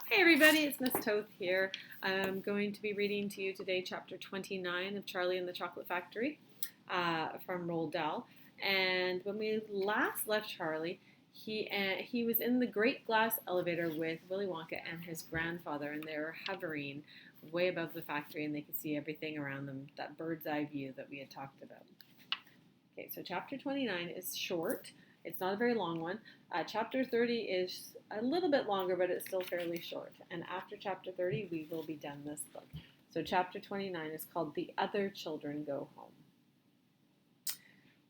Hey everybody, it's Miss Toth here. I'm going to be reading to you today chapter 29 of Charlie and the Chocolate Factory from Roald Dahl. And when we last left Charlie, he was in the great glass elevator with Willy Wonka and his grandfather, and they were hovering way above the factory and they could see everything around them, that bird's eye view that we had talked about. Okay, so chapter 29 is short. It's not a very long one. Chapter 30 is a little bit longer, but it's still fairly short. And after chapter 30, we will be done this book. So chapter 29 is called The Other Children Go Home.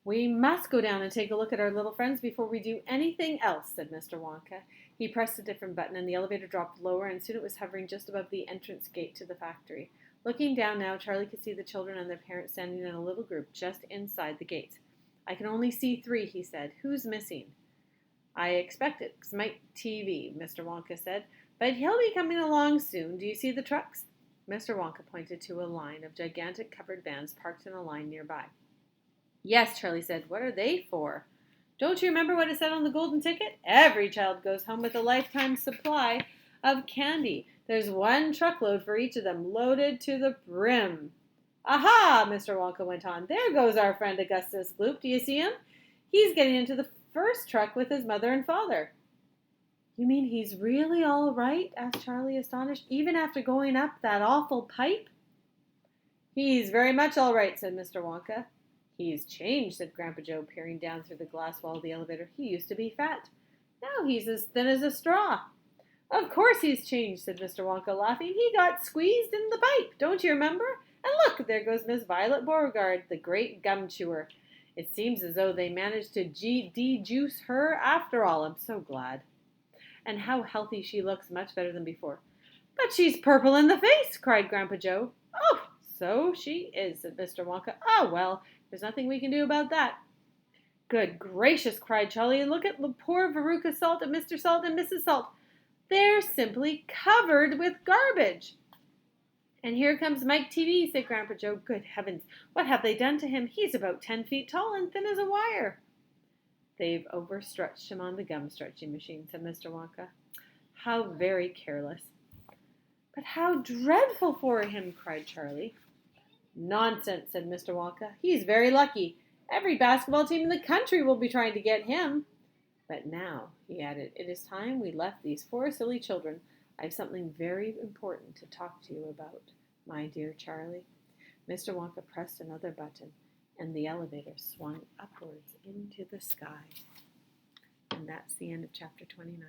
We must go down and take a look at our little friends before we do anything else, said Mr. Wonka. He pressed a different button and the elevator dropped lower, and soon it was hovering just above the entrance gate to the factory. Looking down now, Charlie could see the children and their parents standing in a little group just inside the gate. I can only see 3, he said. Who's missing? I expect it's Mike TV, Mr. Wonka said, but he'll be coming along soon. Do you see the trucks? Mr. Wonka pointed to a line of gigantic covered vans parked in a line nearby. Yes, Charlie said. What are they for? Don't you remember what it said on the golden ticket? Every child goes home with a lifetime supply of candy. There's 1 truckload for each of them, loaded to the brim. Aha, Mr. Wonka went on. There goes our friend Augustus Gloop. Do you see him? He's getting into the first truck with his mother and father. You mean he's really all right? Asked Charlie, astonished, even after going up that awful pipe? He's very much all right, said Mr. Wonka. He's changed, said Grandpa Joe, peering down through the glass wall of the elevator. He used to be fat. Now he's as thin as a straw. Of course he's changed, said Mr. Wonka, laughing. He got squeezed in the pipe, don't you remember? And look, there goes Miss Violet Beauregard, the great gum chewer. It seems as though they managed to de-juice her after all. I'm so glad. And how healthy she looks, much better than before. But she's purple in the face, cried Grandpa Joe. Oh, so she is, said Mr. Wonka. Oh, well, there's nothing we can do about that. Good gracious, cried Charlie, and look at the poor Veruca Salt and Mr. Salt and Mrs. Salt. They're simply covered with garbage. And here comes Mike TV, said Grandpa Joe. Good heavens, what have they done to him? He's about 10 feet tall and thin as a wire. They've overstretched him on the gum stretching machine, said Mr. Wonka. How very careless. But how dreadful for him, cried Charlie. Nonsense, said Mr. Wonka. He's very lucky. Every basketball team in the country will be trying to get him. But now, he added, it is time we left these 4 silly children. I have something very important to talk to you about, my dear Charlie. Mr. Wonka pressed another button, and the elevator swung upwards into the sky. And that's the end of chapter 29.